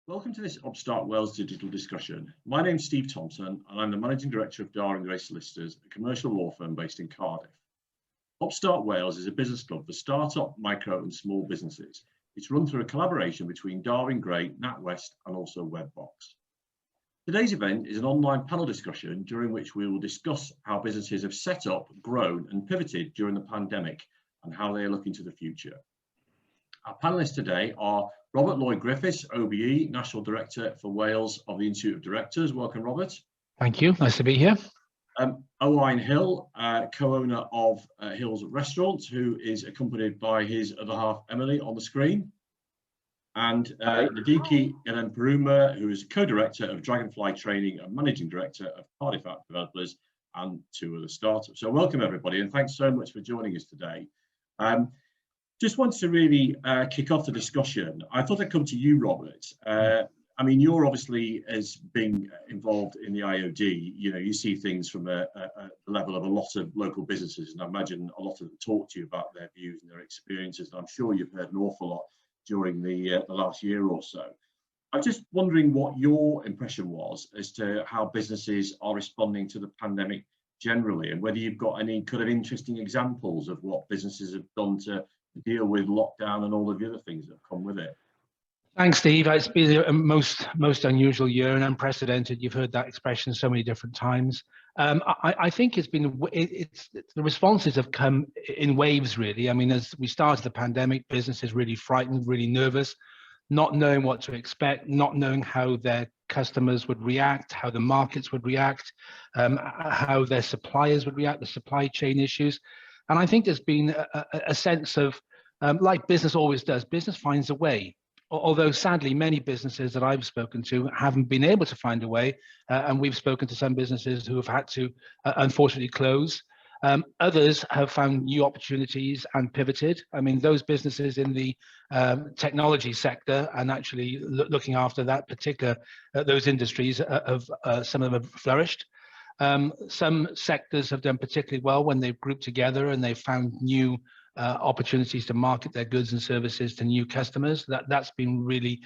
Welcome to this UpStartWales Digital Discussion. My name's Steve Thompson and I'm the Managing Director of Darwin Gray Solicitors, a commercial law firm based in Cardiff. UpStart Wales is a business club for start-up, micro and small businesses. It's run through a collaboration between Darwin Gray, NatWest and also Webbox. Today's event is an online panel discussion during which we will discuss how businesses have set up, grown and pivoted during the pandemic and how they are looking to the future. Our panellists today are Robert Lloyd Griffiths, OBE, National Director for Wales of the Institute of Directors. Welcome, Robert. Thank you. Nice to be here. Owain Hill, co-owner of Hill's Restaurants, who is accompanied by his other half, Emily, on the screen. And Nadeeke Illeperuma, who is co-director of Dragonfly Training and Managing Director of Cardiff App Developers and two other startups. So welcome, everybody, and thanks so much for joining us today. Just wanted to really kick off the discussion. I thought I'd come to you, Robert. I mean, you're obviously, as being involved in the IOD, you see things from the level of a lot of local businesses, and I imagine a lot of them talk to you about their views and their experiences, and I'm sure you've heard an awful lot during the last year or so. I'm just wondering what your impression was as to how businesses are responding to the pandemic generally, and whether you've got any kind of interesting examples of what businesses have done to deal with lockdown and all of the other things that have come with it. Thanks, Steve. It's been a most unusual year and unprecedented. You've heard that expression so many different times. I think the responses have come in waves, really. I mean, as we started the pandemic, businesses really frightened, really nervous, not knowing what to expect, not knowing how their customers would react, how the markets would react, how their suppliers would react, the supply chain issues. And I think there's been a sense of, like business always does, business finds a way. Although sadly, many businesses that I've spoken to haven't been able to find a way. And we've spoken to some businesses who have had to, unfortunately, close. Others have found new opportunities and pivoted. I mean, those businesses in the technology sector and actually looking after that particular, those industries, some of them have flourished. Some sectors have done particularly well when they've grouped together and they've found new opportunities to market their goods and services to new customers. That's been really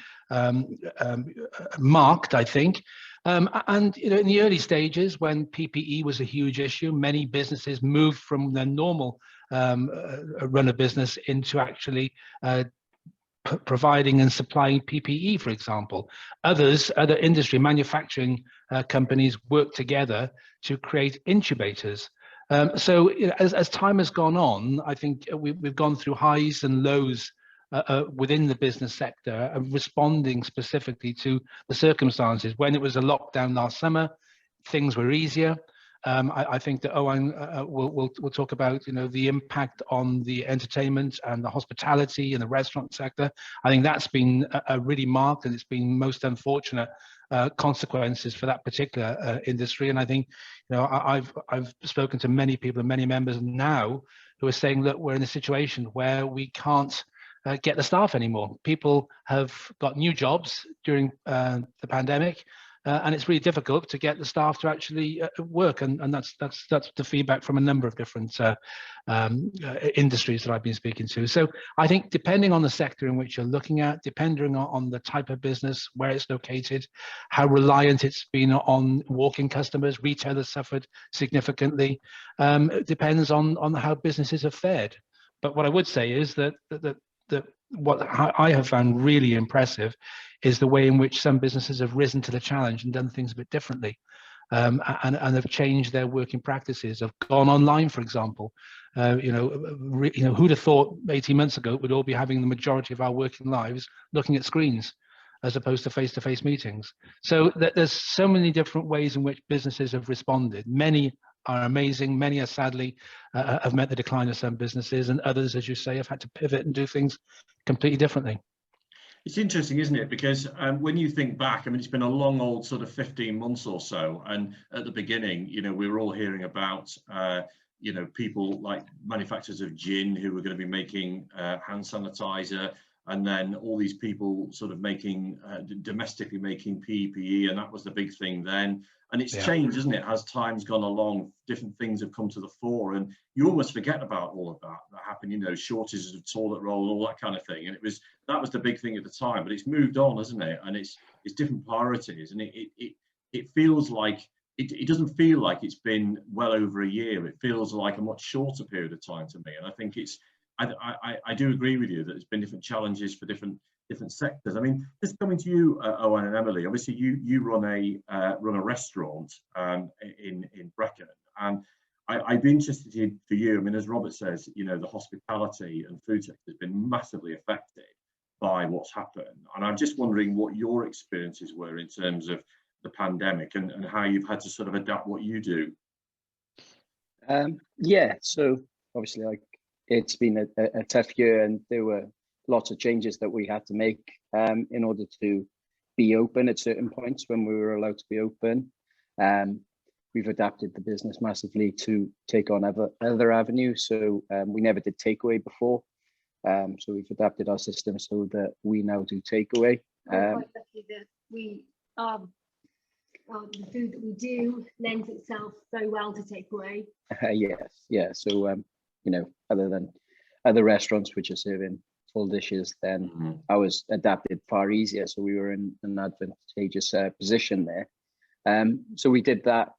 marked, I think. And in the early stages, when PPE was a huge issue, many businesses moved from their normal run of business into actually providing and supplying PPE, for example. Other industry manufacturing companies work together to create incubators. So as time has gone on, I think we've gone through highs and lows within the business sector, responding specifically to the circumstances. When it was a lockdown last summer, things were easier. I think that Owain will talk about the impact on the entertainment and the hospitality and the restaurant sector. I think that's been a really marked, and it's been most unfortunate consequences for that particular industry. And I think I've spoken to many people and many members now who are saying, look, we're in a situation where we can't get the staff anymore. People have got new jobs during the pandemic. And it's really difficult to get the staff to actually work, and that's the feedback from a number of different industries that I've been speaking to. So I think depending on the sector in which you're looking at, depending on the type of business, where it's located, how reliant it's been on walk-in customers, retailers suffered significantly. It depends on how businesses have fared. But what I would say is that what I have found really impressive is the way in which some businesses have risen to the challenge and done things a bit differently, and have changed their working practices, have gone online, for example. Who'd have thought 18 months ago we'd all be having the majority of our working lives looking at screens as opposed to face-to-face meetings. So there's so many different ways in which businesses have responded. Many are amazing. Many are sadly have met the decline of some businesses, and others, as you say, have had to pivot and do things completely differently. It's interesting, isn't it? Because when you think back, I mean, it's been a long old sort of 15 months or so. And at the beginning, we were all hearing about, people like manufacturers of gin who were going to be making hand sanitizer. and then all these people sort of making domestically making PPE, and that was the big thing then. And it's changed, isn't it? As time's gone along, different things have come to the fore, and you almost forget about all of that happened. You know, shortages of toilet roll, all that kind of thing. And that was the big thing at the time. But it's moved on, hasn't it? And it's different priorities, and it feels like it doesn't feel like it's been well over a year. It feels like a much shorter period of time to me. And I think I do agree with you that there's been different challenges for different sectors. I mean, just coming to you, Owain and Emily. Obviously, you run a restaurant in Brecon, and I'd be interested for you. I mean, as Robert says, you know, the hospitality and food sector has been massively affected by what's happened, and I'm just wondering what your experiences were in terms of the pandemic and how you've had to sort of adapt what you do. Yeah, so obviously, like, it's been a tough year, and there were lots of changes that we had to make in order to be open at certain points when we were allowed to be open. We've adapted the business massively to take on other avenues. So we never did takeaway before. So we've adapted our system so that we now do takeaway. We're quite lucky that we the food that we do lends itself very well to takeaway. Yes, yeah. So you know, other than other restaurants which are serving full dishes, then ours adapted far easier. So we were in an advantageous position there. So we did that.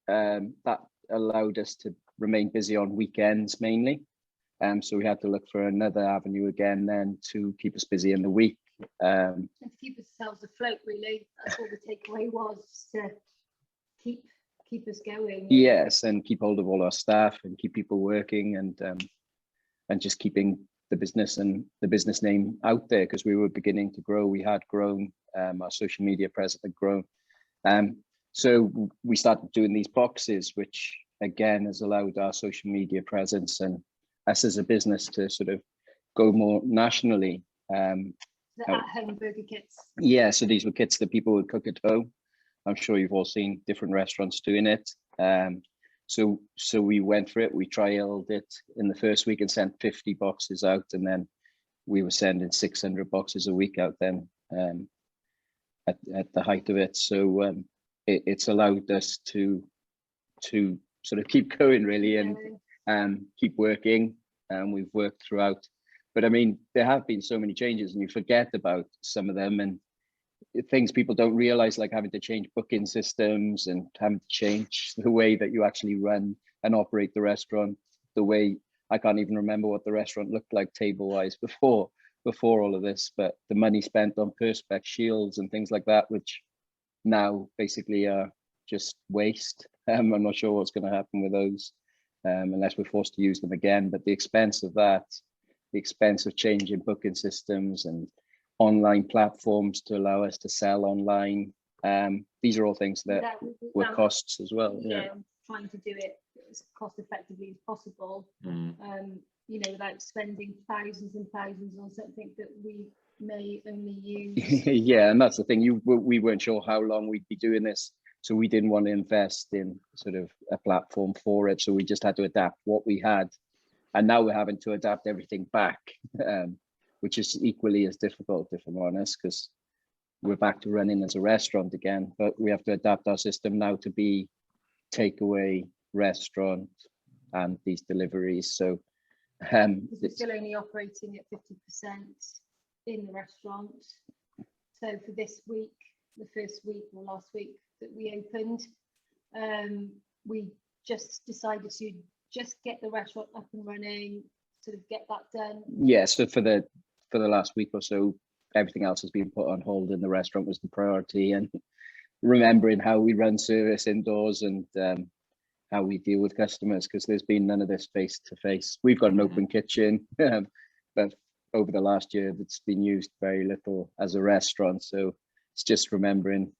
That allowed us to remain busy on weekends mainly. So we had to look for another avenue again then to keep us busy in the week. And to keep ourselves afloat, really. That's what the takeaway was, to keep us going. Yes, and keep hold of all our staff and keep people working, and just keeping the business and the business name out there, because we were beginning to grow. We had grown, our social media presence had grown. So we started doing these boxes, which again has allowed our social media presence and us as a business to sort of go more nationally. The at-home burger kits. Yeah, so these were kits that people would cook at home. I'm sure you've all seen different restaurants doing it. So we went for it. We trialed it in the first week and sent 50 boxes out, and then we were sending 600 boxes a week out then at the height of it. So it's allowed us to sort of keep going really, and keep working. And we've worked throughout. But I mean, there have been so many changes, and you forget about some of them, and things people don't realize, like having to change booking systems and having to change the way that you actually run and operate the restaurant. The way, I can't even remember what the restaurant looked like table wise before all of this, but the money spent on perspex shields and things like that, which now basically are just waste. I'm not sure what's going to happen with those unless we're forced to use them again. But the expense of that, the expense of changing booking systems and online platforms to allow us to sell online, these are all things that were costs as well. Yeah, trying to do it as cost effectively as possible, you know, without spending thousands and thousands on something that we may only use. Yeah, and that's the thing, we weren't sure how long we'd be doing this, so we didn't want to invest in sort of a platform for it, so we just had to adapt what we had. And now we're having to adapt everything back, which is equally as difficult, if I'm honest, because we're back to running as a restaurant again, but we have to adapt our system now to be takeaway, restaurant, and these deliveries. So we're still only operating at 50% in the restaurant. So for this week, the first week or last week that we opened, we just decided to just get the restaurant up and running, sort of get that done. Yeah, so for the last week or so, everything else has been put on hold, and the restaurant was the priority, and remembering how we run service indoors and how we deal with customers, because there's been none of this face to face. We've got an open kitchen, but over the last year it's been used very little as a restaurant. So it's just remembering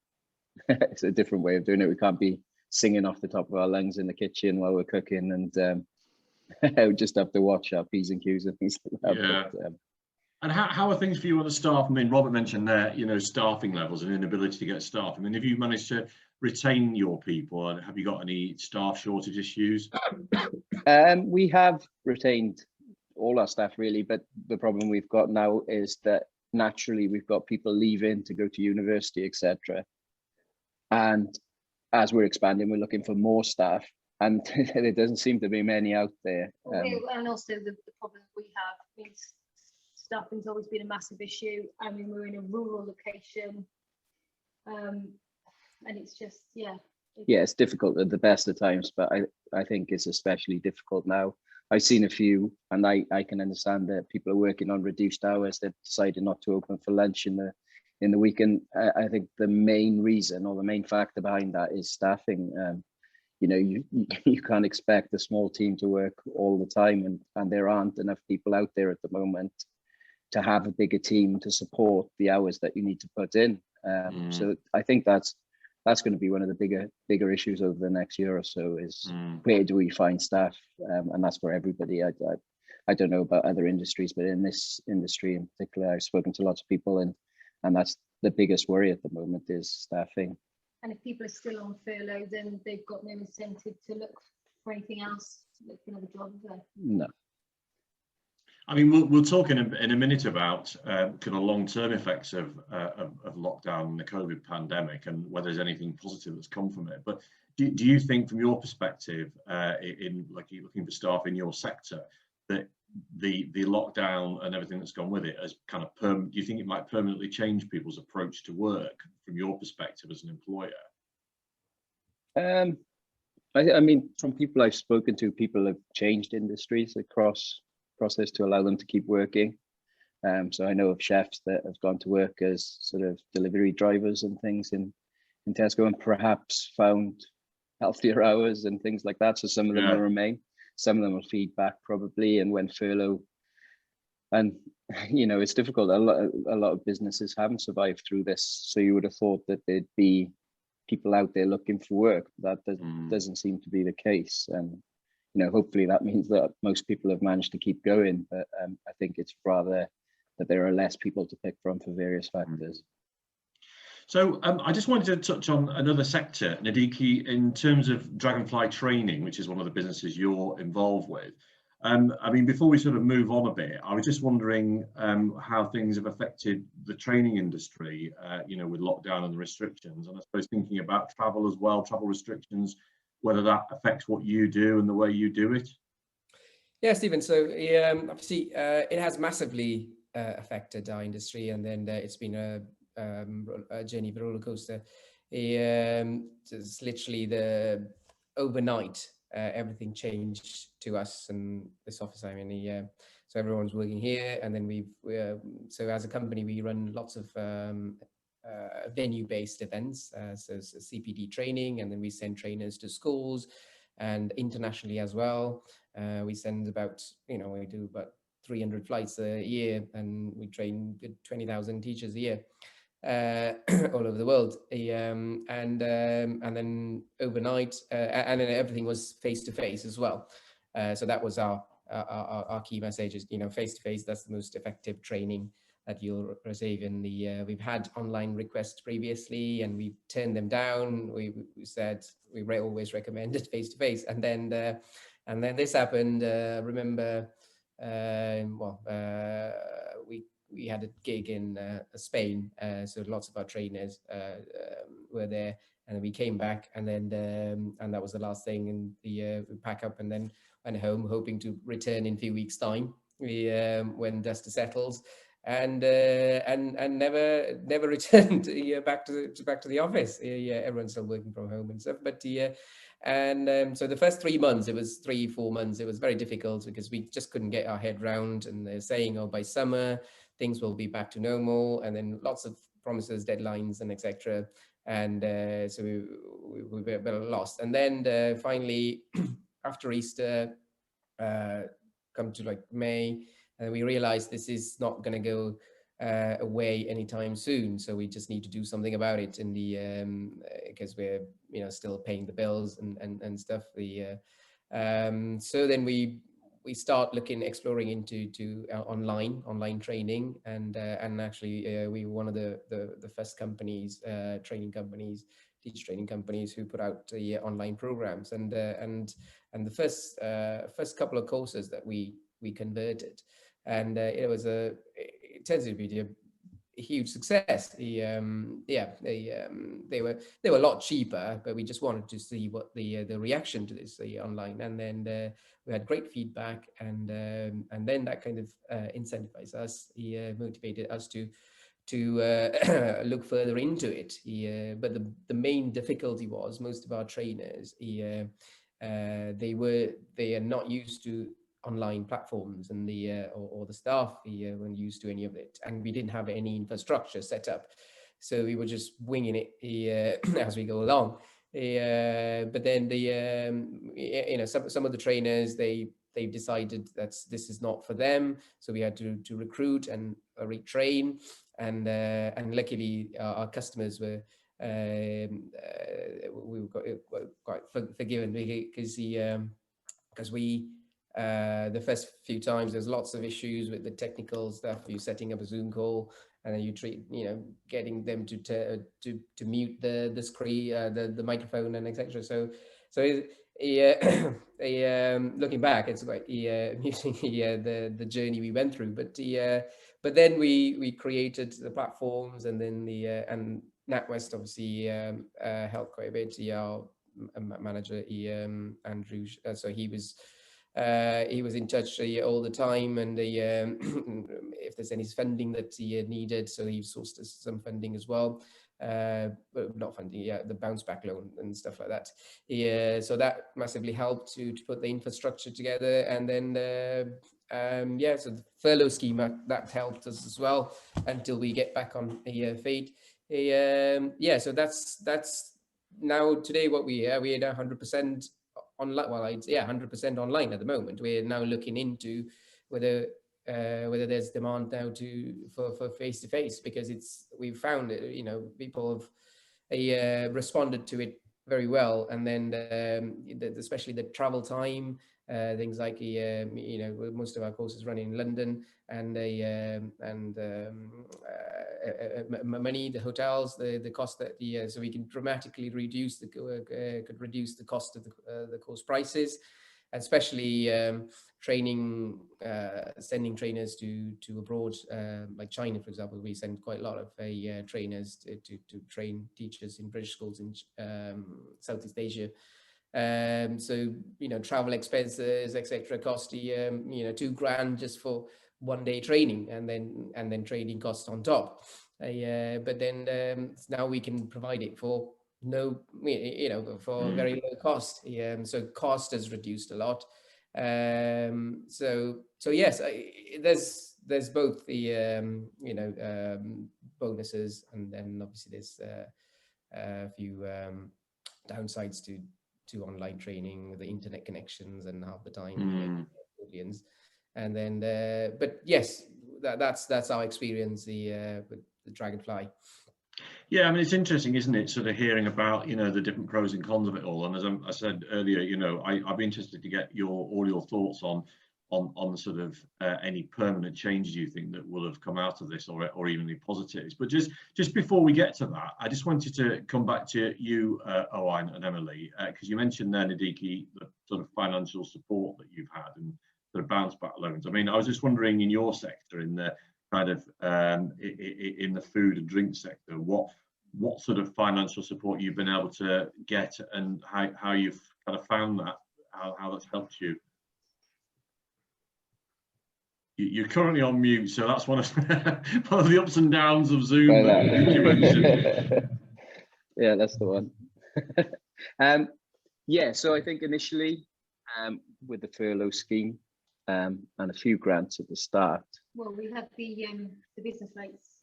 it's a different way of doing it. We can't be singing off the top of our lungs in the kitchen while we're cooking, and we just have to watch our P's and Q's and things like that. Yeah. But, and how are things for you on the staff? I mean, Robert mentioned there, you know, staffing levels and inability to get staff. I mean, have you managed to retain your people, and have you got any staff shortage issues? We have retained all our staff really, but the problem we've got now is that naturally we've got people leaving to go to university, etc. And as we're expanding, we're looking for more staff, and there doesn't seem to be many out there. And also the problem we have is staffing's always been a massive issue. I mean, we're in a rural location, and it's just, yeah, it's difficult at the best of times, but I think it's especially difficult now. I've seen a few, and I can understand that people are working on reduced hours. They've decided not to open for lunch in the weekend. I think the main reason or the main factor behind that is staffing. You know, you can't expect a small team to work all the time, and there aren't enough people out there at the moment to have a bigger team to support the hours that you need to put in. So I think that's going to be one of the bigger issues over the next year or so, is where do we find staff? And that's for everybody. I don't know about other industries, but in this industry in particular, I've spoken to lots of people, and that's the biggest worry at the moment is staffing. And if people are still on furlough, then they've got no incentive to look for anything else, look for another job there. No. I mean, we'll talk in a minute about kind of long-term effects of lockdown and the COVID pandemic, and whether there's anything positive that's come from it. But do you think, from your perspective, in like you're looking for staff in your sector, that the lockdown and everything that's gone with it has kind of do you think it might permanently change people's approach to work from your perspective as an employer? I mean, from people I've spoken to, people have changed industries across process to allow them to keep working. So I know of chefs that have gone to work as sort of delivery drivers and things in Tesco, and perhaps found healthier hours and things like that. So some of them will remain, some of them will feed back probably and when furlough. And you know, it's difficult. A lot of businesses haven't survived through this. So you would have thought that there'd be people out there looking for work. That doesn't seem to be the case. And you know, hopefully that means that most people have managed to keep going, but I think it's rather that there are less people to pick from for various factors. So I just wanted to touch on another sector, Nadeeke, in terms of Dragonfly training, which is one of the businesses you're involved with. I mean, before we sort of move on a bit, I was just wondering how things have affected the training industry, you know, with lockdown and the restrictions, and I suppose thinking about travel as well, travel restrictions, whether that affects what you do and the way you do it. Yeah, Stephen. So obviously, it has massively affected our industry, and then it's been a journey of a roller coaster. It's literally overnight, everything changed to us and this office. I mean, so everyone's working here, and then so as a company we run lots of venue-based events, so CPD training, and then we send trainers to schools and internationally as well. We send about, you know, we do about 300 flights a year, and we train 20,000 teachers a year all over the world. And then overnight, and then everything was face-to-face as well. So that was our key message is, you know, face-to-face, that's the most effective training that you'll receive. In the we've had online requests previously, and we've turned them down. We said we always recommended face-to-face, and then this happened. Remember, we had a gig in Spain, so lots of our trainers were there, and we came back, and then and that was the last thing. And we pack up and then went home, hoping to return in a few weeks' time. When dust settles. And never returned back to the office. Everyone's still working from home and stuff. But so the first 3 months, 4 months, it was very difficult because we just couldn't get our head round. And they're saying, oh, by summer things will be back to normal, and then lots of promises, deadlines, and etc. And so we were a bit lost. And then finally, after Easter, come to like May. And we realized this is not going to go away anytime soon, so we just need to do something about it. In the because we're, you know, still paying the bills and stuff. So then we start exploring into online training, and actually we were one of the first companies, teacher training companies, who put out online programs. And the first couple of courses that we we converted, and it tends to be a huge success. They were a lot cheaper, but we just wanted to see what the reaction to this online, and then we had great feedback, and then that kind of incentivized us, motivated us to look further into it. But the main difficulty was most of our trainers, they are not used to online platforms, and or the staff weren't used to any of it, and we didn't have any infrastructure set up, so we were just winging it as we go along. But then some of the trainers, they decided that this is not for them, so we had to recruit and retrain, and luckily our customers were we were quite forgiven, because we the first few times there's lots of issues with the technical stuff. You setting up a Zoom call, and then getting them to mute the screen, the microphone, and etc. So looking back, it's quite amusing the journey we went through. But then we created the platforms, and then and NatWest obviously helped quite a bit. Our manager, Andrew, so he was in touch all the time, and if there's any funding that he needed, so he sourced us some funding as well. But not funding, the bounce back loan and stuff like that. So that massively helped to put the infrastructure together, and then so the furlough scheme that helped us as well until we get back on feet. So that's now today what we're at 100% online. Well, 100% online at the moment. We're now looking into whether there's demand now for face-to-face, because we've found it, people have responded to it very well, and then especially the travel time, things like most of our courses run in London, and money, the hotels, the cost that so we can dramatically reduce the cost of the course prices, especially training, sending trainers to abroad, like China, for example. We send quite a lot of trainers to train teachers in British schools in Southeast Asia. So travel expenses, etc., cost $2,000 just for one day training, and then training costs on top. But then now we can provide it for for very low cost. So cost has reduced a lot. So yes, there's both the bonuses, and then obviously there's a few downsides to online training, the internet connections, and half the time audience. And then but yes, that's our experience with the Dragonfly. Yeah, I mean, it's interesting, isn't it, sort of hearing about the different pros and cons of it all. And as I said earlier, I'd be interested to get all your thoughts on sort of any permanent changes you think that will have come out of this, or even the positives. But just before we get to that, I just wanted to come back to you, Owain and Emily, because you mentioned there, Nadeeke, the sort of financial support that you've had and sort of bounce back loans. I mean, I was just wondering, in your sector, in the kind of in the food and drink sector, what sort of financial support you've been able to get, and how you've kind of found that, how that's helped you. You're currently on mute, so that's one of the ups and downs of Zoom that you mentioned. Yeah, that's the one. So I think initially with the furlough scheme and a few grants at the start. Well, we had the business rates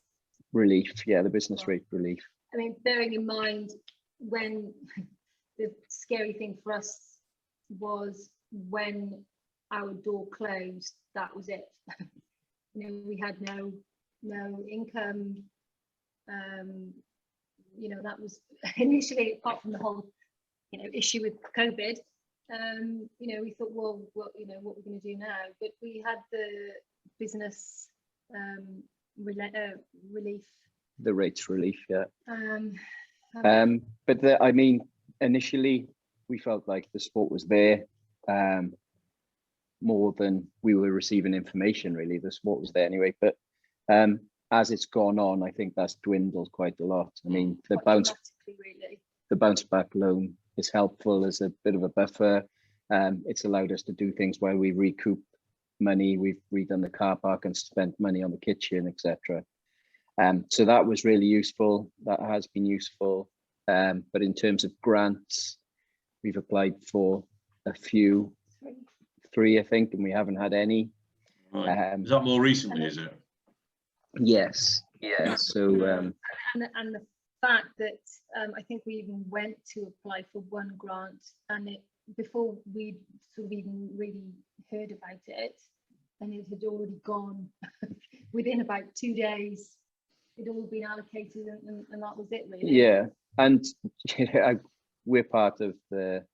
relief, the business rate relief. I mean, bearing in mind, when the scary thing for us was when our door closed, that was it. We had no income. That was initially, apart from the whole issue with COVID. We thought, well, what we're going to do now? But we had the business relief. The rates relief, but I mean, initially we felt like the support was there. more than we were receiving information, really. The support was there anyway, but as it's gone on, I think that's dwindled quite a lot. I mean, the bounce back loan is helpful as a bit of a buffer. It's allowed us to do things where we recoup money. We've redone the car park and spent money on the kitchen, etc. So that was really useful. That has been useful. But in terms of grants, we've applied for a few, three, I think, and we haven't had any. Right. Is that more recently, is it? Yes, yeah. So and the fact that I think we even went to apply for one grant, and before we sort of even really heard about it, and it had already gone within about 2 days. It'd all been allocated, and that was it, really. Yeah, and we're part of the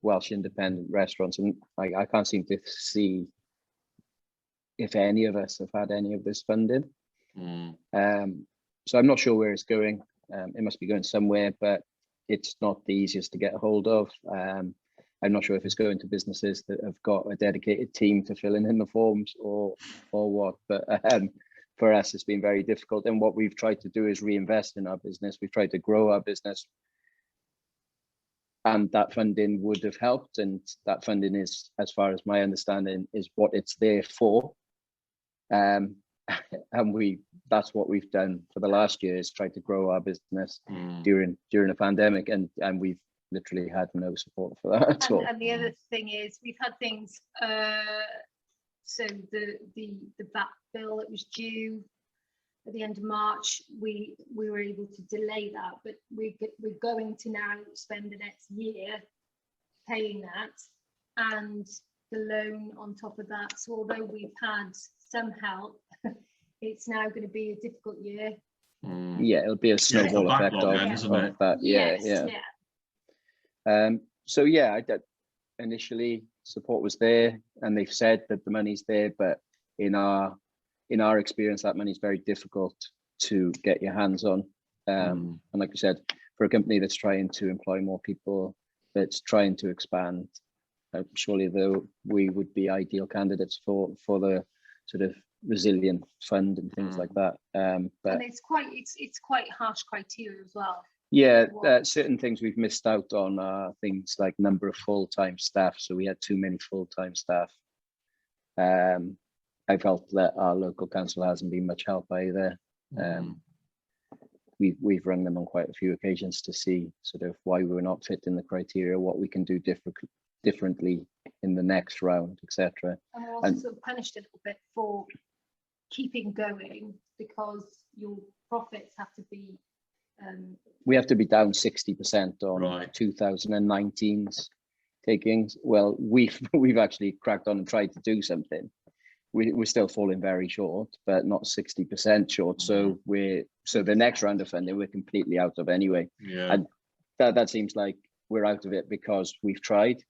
Welsh Independent Restaurants, and I can't seem to see if any of us have had any of this funding. So I'm not sure where it's going. It must be going somewhere, but it's not the easiest to get a hold of. I'm not sure if it's going to businesses that have got a dedicated team to filling in the forms or what, but for us, it's been very difficult. And what we've tried to do is reinvest in our business. We've tried to grow our business, and that funding would have helped. And that funding is, as far as my understanding, is what it's there for. And that's what we've done for the last year, is try to grow our business during a pandemic, and we've literally had no support for that at all. And the other thing is, we've had things. So the VAT bill that was due at the end of March, we were able to delay that, but we're going to now spend the next year paying that, and the loan on top of that. So although we've had some help, it's now going to be a difficult year. Yeah, it'll be a snowball effect of that. So yeah, initially support was there, and they've said that the money's there, but in our experience, that money's very difficult to get your hands on. And like I said, for a company that's trying to employ more people, that's trying to expand, surely though we would be ideal candidates for the sort of resilient fund and things like that. But and it's quite harsh criteria as well. Yeah, certain things we've missed out on are things like number of full-time staff. So we had too many full-time staff. I felt that our local council hasn't been much help either. We've rung them on quite a few occasions to see sort of why we're not fitting the criteria, what we can do differently in the next round, etc. And we're also sort of punished a little bit for keeping going, because your profits have to be we have to be down 60% on 2019's takings. Well, we've actually cracked on and tried to do something. We're still falling very short, but not 60% short. So the next round of funding we're completely out of anyway. Yeah. And that seems like we're out of it because we've tried.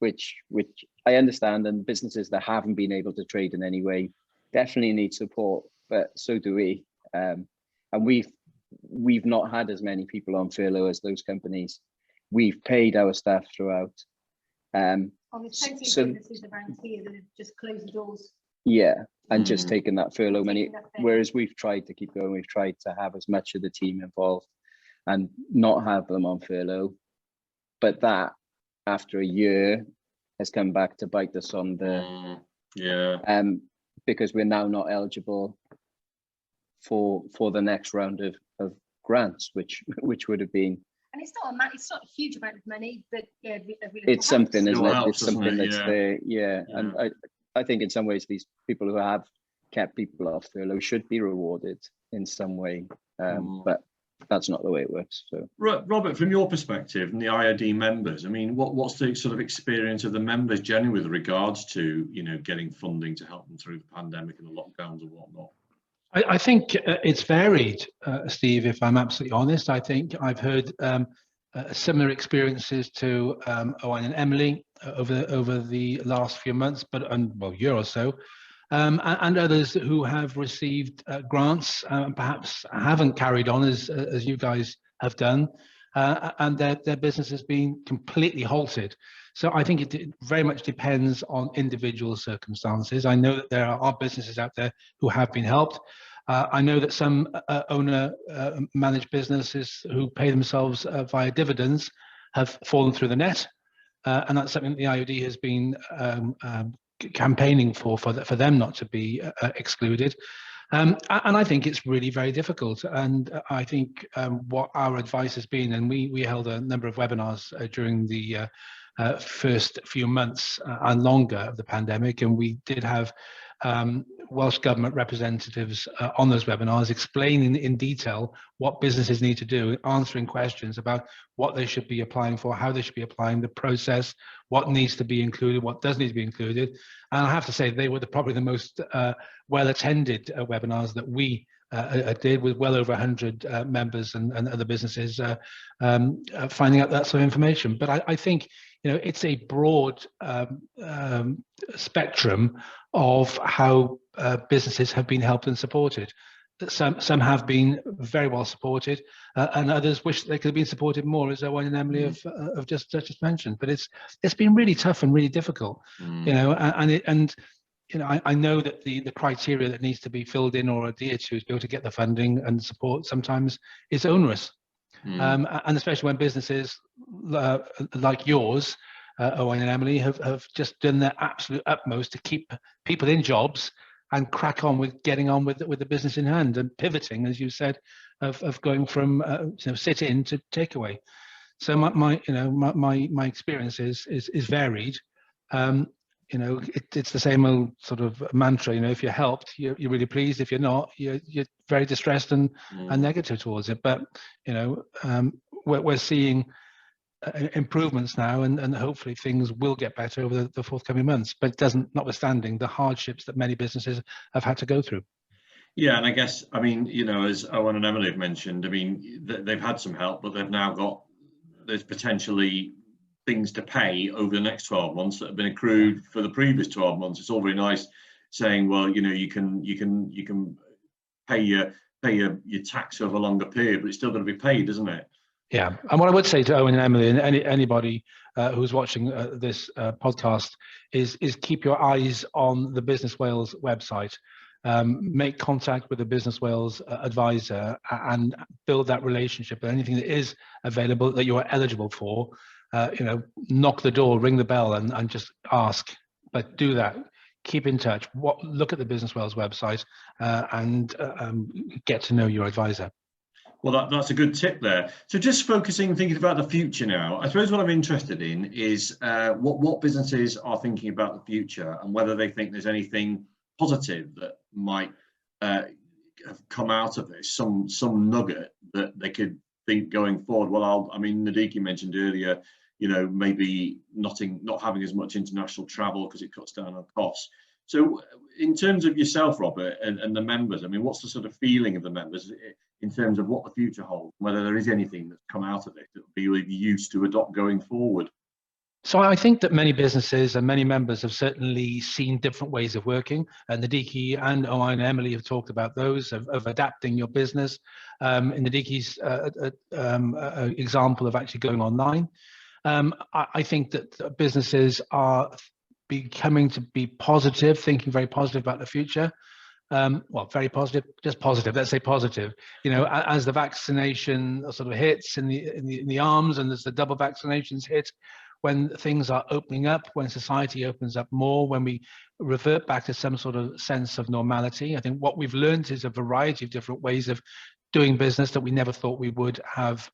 Which I understand, and businesses that haven't been able to trade in any way definitely need support, but so do we. And we've not had as many people on furlough as those companies. We've paid our staff throughout. There's plenty of businesses around here that have just closed the doors. Yeah, and just taken that furlough money. Whereas we've tried to keep going. We've tried to have as much of the team involved and not have them on furlough. But that, after a year, has come back to bite us on the because we're now not eligible for the next round of grants, which would have been. And it's not a huge amount of money, but it's something, isn't it? It's something that's there, And I think in some ways these people who have kept people off furlough should be rewarded in some way, but that's not the way it works. So, Robert, from your perspective and the IRD members, I mean, what's the sort of experience of the members generally with regards to getting funding to help them through the pandemic and the lockdowns and whatnot? I think it's varied, Steve, if I'm absolutely honest. I think I've heard similar experiences to Owain and Emily over the last few months, year or so, and others who have received grants and perhaps haven't carried on as you guys have done. and their business has been completely halted. So I think it very much depends on individual circumstances. I know that there are businesses out there who have been helped. I know that some owner-managed businesses who pay themselves via dividends have fallen through the net, and that's something the IOD has been campaigning for them not to be excluded. And I think it's really very difficult. And I think what our advice has been, and we held a number of webinars during the first few months and longer of the pandemic, and we did have Welsh Government representatives on those webinars explaining in detail what businesses need to do, answering questions about what they should be applying for, how they should be applying, the process, what needs to be included, what does need to be included. And I have to say they were probably the most well-attended webinars that we did, with well over 100 members and other businesses finding out that sort of information. But I think, you know, it's a broad spectrum of how businesses have been helped and supported. Some have been very well supported, and others wish they could have been supported more, as Owain and Emily have just mentioned. But it's been really tough and really difficult, you know, and you know, I know that the criteria that needs to be filled in or adhered to be able to get the funding and support sometimes is onerous. And especially when businesses like yours, Owain and Emily, have just done their absolute utmost to keep people in jobs and crack on with getting on with the business in hand and pivoting, as you said, of going from you know, sit in to takeaway. So my experience is varied. You know, it's the same old sort of mantra. You know, if you're helped, you're really pleased. If you're not, you're very distressed and negative towards it. But you know, we're seeing improvements now, and hopefully things will get better over the forthcoming months. But it doesn't, notwithstanding the hardships that many businesses have had to go through. Yeah, and I guess, I mean, you know, as Owain and Emily have mentioned, I mean, they've had some help, but they've now got, there's potentially things to pay over the next 12 months that have been accrued for the previous 12 months. It's all very nice saying, well, you know, you can pay your tax over a longer period, but it's still going to be paid, isn't it? Yeah, and what I would say to Owain and Emily and anybody who's watching this podcast is keep your eyes on the Business Wales website. Make contact with the Business Wales advisor and build that relationship. And anything that is available that you are eligible for, you know, knock the door, ring the bell, and just ask. But do that. Keep in touch. Look at the Business Wales website and get to know your advisor. Well, that's a good tip there. So just thinking about the future now, I suppose what I'm interested in is what businesses are thinking about the future and whether they think there's anything positive that might have come out of this, some nugget that they could think going forward. Well, I mean, Nadeeke mentioned earlier, you know, maybe not having as much international travel because it cuts down on costs. So in terms of yourself, Robert, and the members, I mean, what's the sort of feeling of the members in terms of what the future holds, whether there is anything that's come out of it that will be used to adopt going forward? So I think that many businesses and many members have certainly seen different ways of working. And Nadeeke and Owain and Emily have talked about those, of adapting your business. In Nadeeke's example of actually going online. I think that businesses are becoming to be positive, thinking very positive about the future. Well, very positive, just positive. Let's say positive. You know, as the vaccination sort of hits in the arms, and as the double vaccinations hit, when things are opening up, when society opens up more, when we revert back to some sort of sense of normality, I think what we've learned is a variety of different ways of doing business that we never thought we would have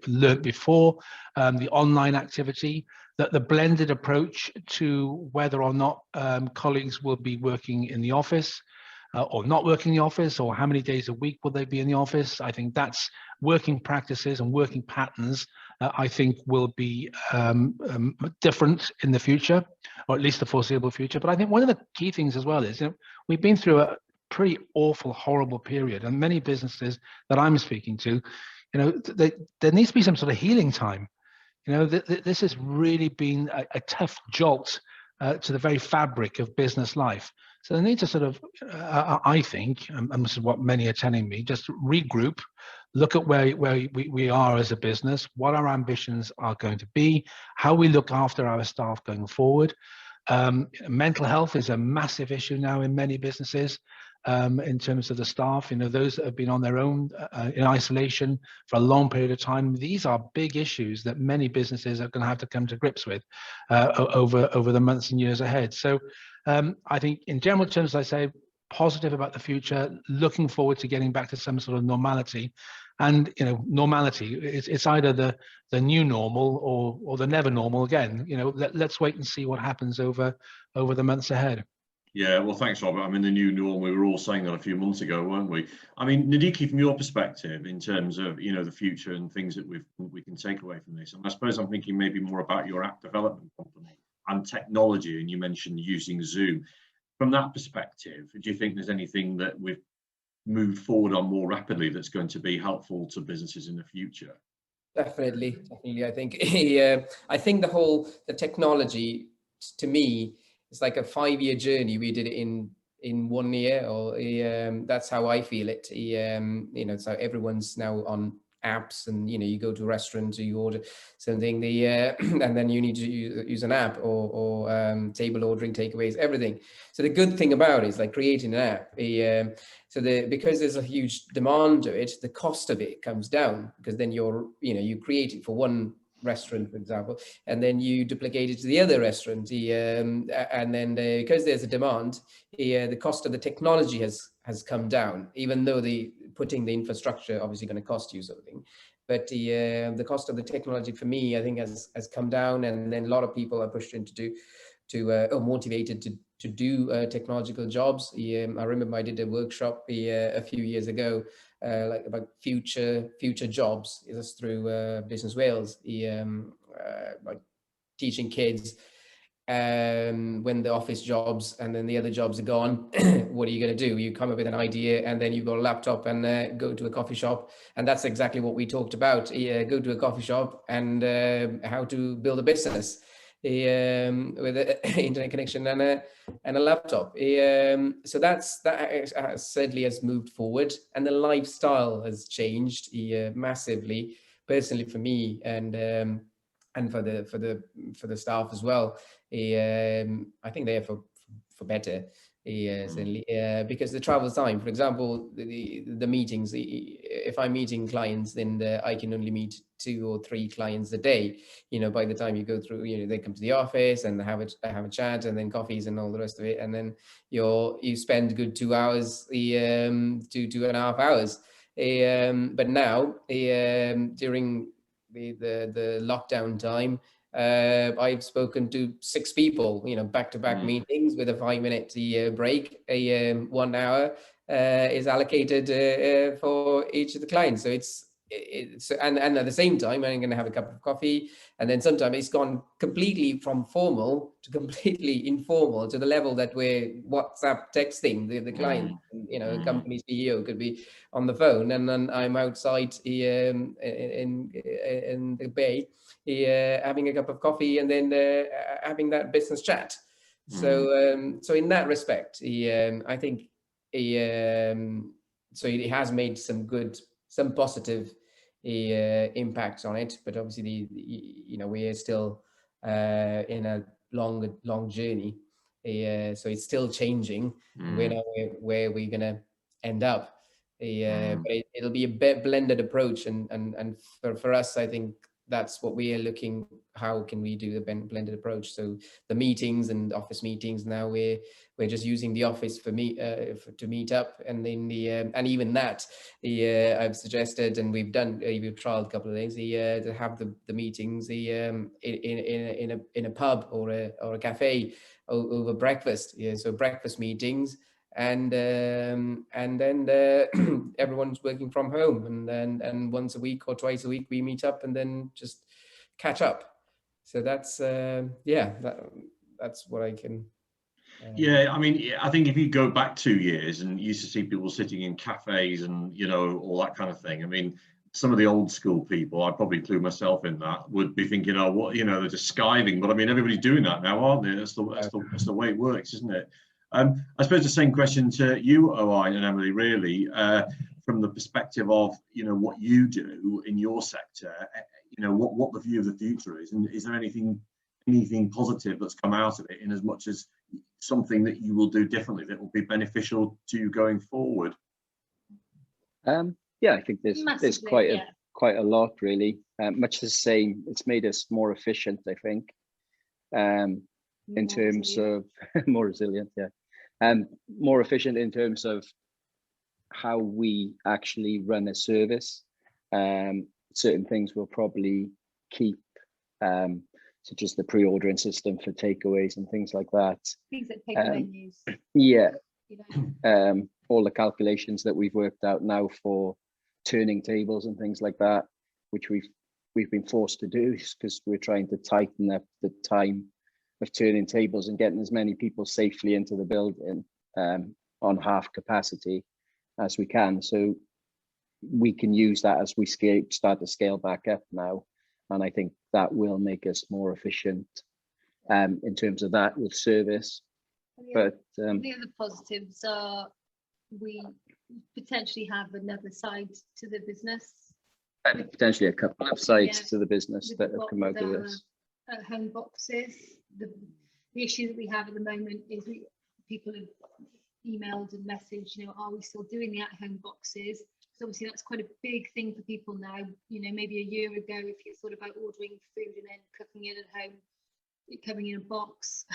learned before. The online activity, the blended approach to whether or not colleagues will be working in the office or not working in the office, or how many days a week will they be in the office. I think that's working practices and working patterns I think will be different in the future, or at least the foreseeable future. But I think one of the key things as well is, you know, we've been through a pretty awful, horrible period, and many businesses that I'm speaking to, you know, there needs to be some sort of healing time. You know, this has really been a tough jolt to the very fabric of business life. So they need to sort of, I think, and this is what many are telling me, just regroup, look at where we are as a business, what our ambitions are going to be, how we look after our staff going forward. Mental health is a massive issue now in many businesses. In terms of the staff, those that have been on their own in isolation for a long period of time, these are big issues that many businesses are going to have to come to grips with over the months and years ahead. So I think in general terms, I say positive about the future, looking forward to getting back to some sort of normality. And normality, it's either the new normal or the never normal again. Let's wait and see what happens over the months ahead. Yeah, well, thanks, Robert. I mean, the new norm, we were all saying that a few months ago, weren't we? I mean, Nadeeke, from your perspective, in terms of, the future and things that we can take away from this, and I suppose I'm thinking maybe more about your app development company and technology, and you mentioned using Zoom. From that perspective, do you think there's anything that we've moved forward on more rapidly that's going to be helpful to businesses in the future? Definitely. I think the technology, to me, it's like a 5-year journey. We did it in 1 year, or that's how I feel it. So everyone's now on apps, and you go to a restaurant, you order something, and then you need to use an app or table ordering, takeaways, everything. So the good thing about it is like creating an app. Because there's a huge demand to it, the cost of it comes down, because then you create it for one restaurant, for example, and then you duplicate it to the other restaurant, and then because there's a demand, the cost of the technology has come down, even though putting the infrastructure obviously going to cost you something, but the cost of the technology for me, I think, has come down, and then a lot of people are pushed into motivated to do technological jobs. I remember I did a workshop a few years ago, like about future jobs. It was through Business Wales, like teaching kids when the office jobs and then the other jobs are gone, what are you going to do? You come up with an idea, and then you've got a laptop and go to a coffee shop, and that's exactly what we talked about. Go to a coffee shop and how to build a business with an internet connection and a laptop. So that certainly has moved forward, and the lifestyle has changed massively, personally for me, and for the staff as well. I think they're for better. Certainly, because the travel time, for example, the meetings, if I'm meeting clients, then I can only meet 2 or 3 clients a day. By the time you go through, they come to the office and have a chat, and then coffees and all the rest of it, and then you spend a good 2 hours, 2.5 hours. But now, during the lockdown time, I've spoken to 6 people, back-to-back meetings with a 5-minute break. 1 hour is allocated for each of the clients. So it's and at the same time, I'm going to have a cup of coffee, and then sometimes it's gone completely from formal to completely informal, to the level that we're WhatsApp texting the client. A company CEO could be on the phone, and then I'm outside in the bay, having a cup of coffee, and then having that business chat. So in that respect, I think so it has made some positive impacts on it, but obviously we are still in a long journey, so it's still changing. We know where we're gonna end up, but it'll be a blended approach, and for us, I think that's what we are looking. How can we do the blended approach? So the meetings and office meetings, now we're just using the office to meet up, and then and even that, I've suggested, and we've trialed a couple of things, to have the meetings in a pub or a cafe over breakfast. So breakfast meetings. And then everyone's working from home, and once a week or twice a week we meet up and then just catch up. So that's that's what I can. Yeah, I mean, I think if you go back 2 years and you used to see people sitting in cafes and all that kind of thing. I mean, some of the old school people, I'd probably include myself in that, would be thinking, oh, what, they're just skiving. But I mean, everybody's doing that now, aren't they? That's the way it works, isn't it? I suppose the same question to you, Owain and Emily, really, from the perspective of, you know, what you do in your sector, you know, what the view of the future is, and is there anything positive that's come out of it, in as much as something that you will do differently that will be beneficial to you going forward? Yeah, I think there's Massively, quite a lot, really. Much the same. It's made us more efficient, I think, in More terms resilient. of more resilient, yeah, and more efficient in terms of how we actually run a service. Certain things we'll probably keep, such as the pre-ordering system for takeaways and things like that. Things that paper menus. Yeah, You know. all the calculations that we've worked out now for turning tables and things like that, which we've been forced to do because we're trying to tighten up the time of turning tables and getting as many people safely into the building on half capacity as we can. So we can use that as we start to scale back up now, and I think that will make us more efficient in terms of that with service. But the other positives are we potentially have another side to the business. Potentially a couple of sides to the business With that have come out of this. Home boxes. The issue that we have at the moment is people have emailed and messaged, you know, are we still doing the at-home boxes? So obviously that's quite a big thing for people now. You know, maybe a year ago, if you thought about ordering food and then cooking it at home, it coming in a box,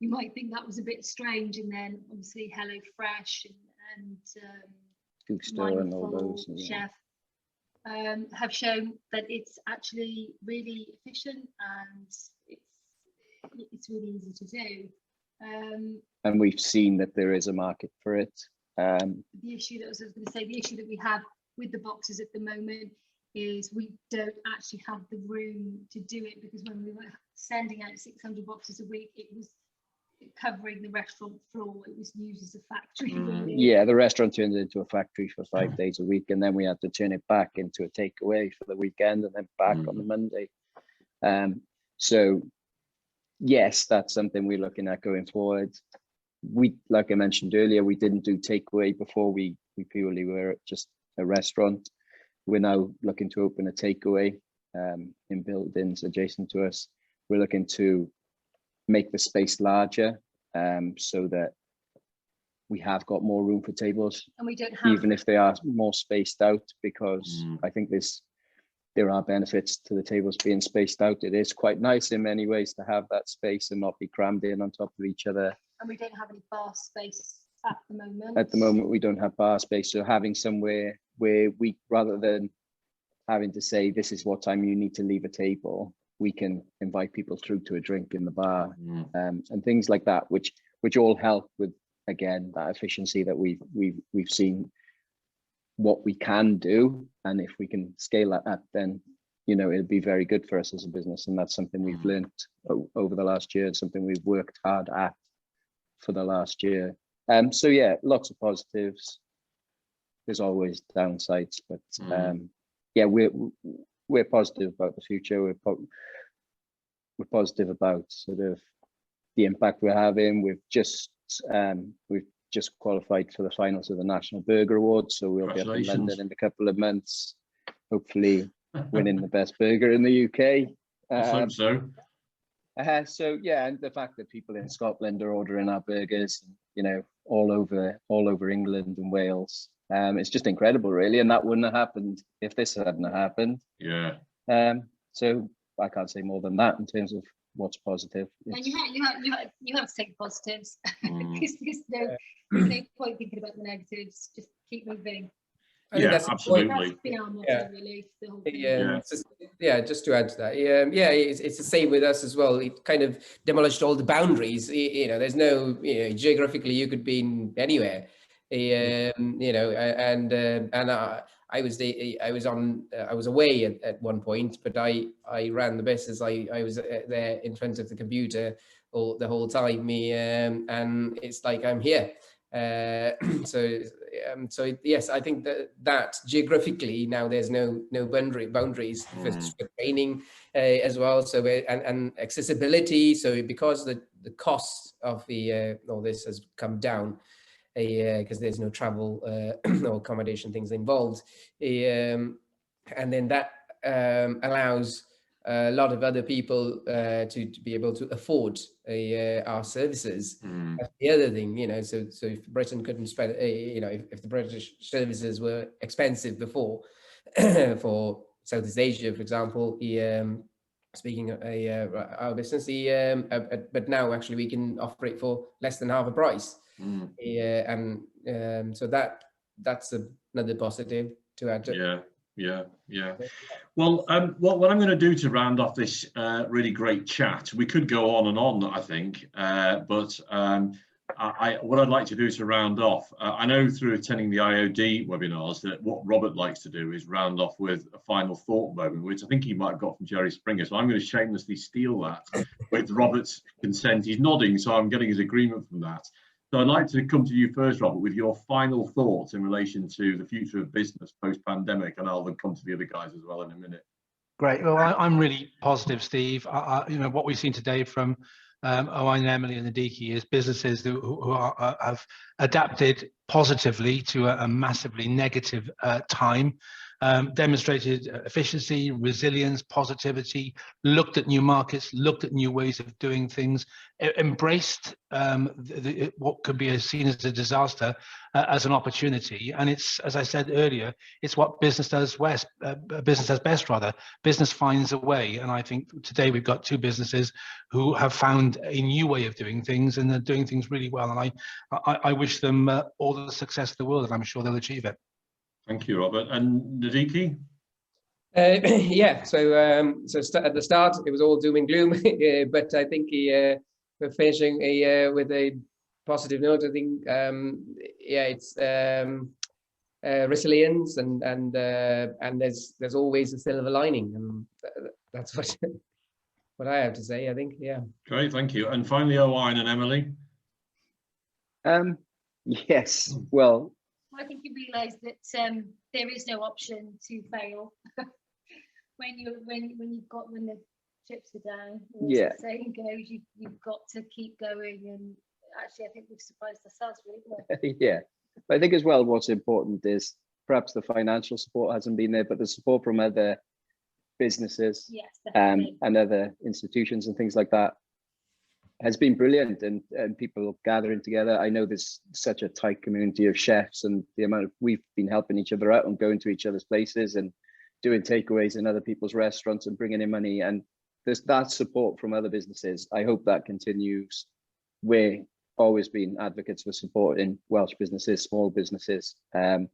you might think that was a bit strange. And then obviously Hello Fresh and Store and all those, Chef have shown that it's actually really efficient and it's really easy to do. And we've seen that there is a market for it. The issue that I was going to say, the issue that we have with the boxes at the moment is we don't actually have the room to do it, because when we were sending out 600 boxes a week, it was covering the restaurant floor. It was used as a factory. Really. Yeah, the restaurant turned into a factory for 5 days a week, and then we had to turn it back into a takeaway for the weekend and then back on the Monday. So yes, that's something we're looking at going forward. We, like I mentioned earlier, we didn't do takeaway before. We purely were just a restaurant. We're now looking to open a takeaway in buildings adjacent to us. We're looking to make the space larger so that we have got more room for tables, and we don't have, even if they are more spaced out, because I think there are benefits to the tables being spaced out. It is quite nice in many ways to have that space and not be crammed in on top of each other. And we don't have any bar space at the moment. At the moment, we don't have bar space. So having somewhere where we, rather than having to say, this is what time you need to leave a table, we can invite people through to a drink in the bar and things like that, which all help with, again, that efficiency that we've seen what we can do. And if we can scale that up, then, you know, it'll be very good for us as a business. And that's something we've learned over the last year, and something we've worked hard at for the last year. So yeah, lots of positives. There's always downsides, but yeah, we're positive about the future. We're positive about sort of the impact we're having. We've just qualified for the finals of the National Burger Awards, so we'll be up in London in a couple of months, hopefully winning the best burger in the UK. I hope so. So yeah, and the fact that people in Scotland are ordering our burgers, you know, all over England and Wales, it's just incredible, really. And that wouldn't have happened if this hadn't happened. Yeah. So I can't say more than that in terms of what's positive. And you have to take positives. Because there's no point thinking about the negatives. Just keep moving. Yeah, absolutely. That's been our motto, really, the whole thing. Just to add to that, it's the same with us as well. It kind of demolished all the boundaries. You know, there's no, you know, geographically you could be in anywhere. You know, and I was away at one point, but I ran the business. I was there in front of the computer the whole time. And it's like I'm here. So yes, I think that geographically now there's no boundaries for training as well. So and accessibility. So because the cost of all this has come down, because there's no travel or accommodation things involved. And then that allows a lot of other people to be able to afford our services. That's the other thing, you know, so if Britain couldn't spend, you know, if the British services were expensive before for Southeast Asia, for example, speaking of our business, but now actually we can offer it for less than half a price. And so that's another positive to add to. Yeah. Well, what I'm going to do to round off this really great chat, we could go on and on, I think, but what I'd like to do to round off, I know through attending the IOD webinars that what Robert likes to do is round off with a final thought moment, which I think he might have got from Jerry Springer. So I'm going to shamelessly steal that with Robert's consent. He's nodding, so I'm getting his agreement from that. So I'd like to come to you first, Robert, with your final thoughts in relation to the future of business post-pandemic, and I'll then come to the other guys as well in a minute. Great. Well, I'm really positive, Steve. You know, what we've seen today from Owain and Emily and Nadeeke is businesses who have adapted positively to a massively negative time, demonstrated efficiency, resilience, positivity, looked at new markets, looked at new ways of doing things, embraced what could be seen as a disaster as an opportunity. And it's, as I said earlier, it's what business does best. Business finds a way. And I think today we've got two businesses who have found a new way of doing things, and they're doing things really well. And I wish them all the success in the world, and I'm sure they'll achieve it. Thank you, Robert. And Nadeeke? Yeah, so at the start it was all doom and gloom, but I think we're finishing with a positive note. I think it's resilience, and there's always a silver lining, and that's what I have to say. I think, yeah. Great, thank you. And finally, Owain and Emily. Yes, well, I think you realise that there is no option to fail when the chips are down. Yeah. As the saying goes, you've got to keep going, and actually, I think we've surprised ourselves, really. Yeah, I think as well, what's important is perhaps the financial support hasn't been there, but the support from other businesses, yes, definitely. and other institutions and things like that has been brilliant, and people gathering together. I know there's such a tight community of chefs, and the amount of we've been helping each other out and going to each other's places and doing takeaways in other people's restaurants and bringing in money, and there's that support from other businesses. I hope that continues. We're always been advocates for supporting Welsh businesses, small businesses, and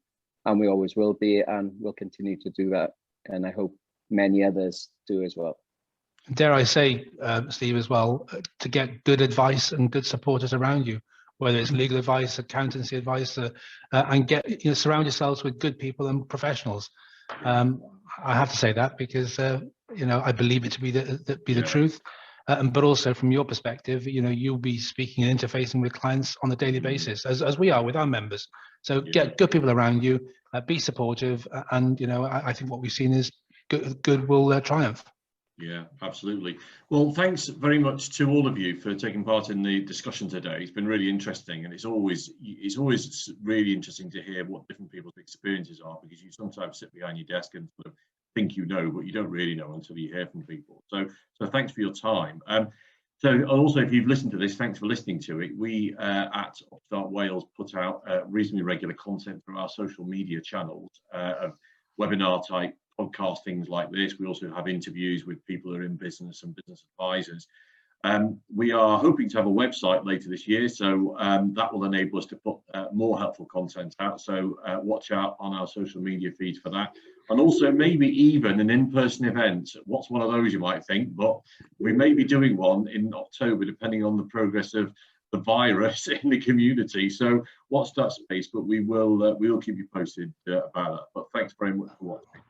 we always will be, and we'll continue to do that, and I hope many others do as well. Dare I say, Steve, as well, to get good advice and good supporters around you, whether it's legal advice, accountancy advice, and surround yourselves with good people and professionals. I have to say that because I believe it to be the truth, but also from your perspective, you'll be speaking and interfacing with clients on a daily basis, as we are with our members. So get good people around you, be supportive, and I think what we've seen is good will triumph. Yeah, absolutely. Well, thanks very much to all of you for taking part in the discussion today. It's been really interesting, and it's always really interesting to hear what different people's experiences are, because you sometimes sit behind your desk and sort of think you know, but you don't really know until you hear from people. So thanks for your time. So also, if you've listened to this, thanks for listening to it. We at UpStartWales put out reasonably regular content through our social media channels of webinar type podcast things like this. We also have interviews with people who are in business and business advisors. We are hoping to have a website later this year, so that will enable us to put more helpful content out. So watch out on our social media feeds for that. And also maybe even an in-person event. What's one of those, you might think, but we may be doing one in October, depending on the progress of the virus in the community. So watch that space, but we will keep you posted about that. But thanks very much for watching.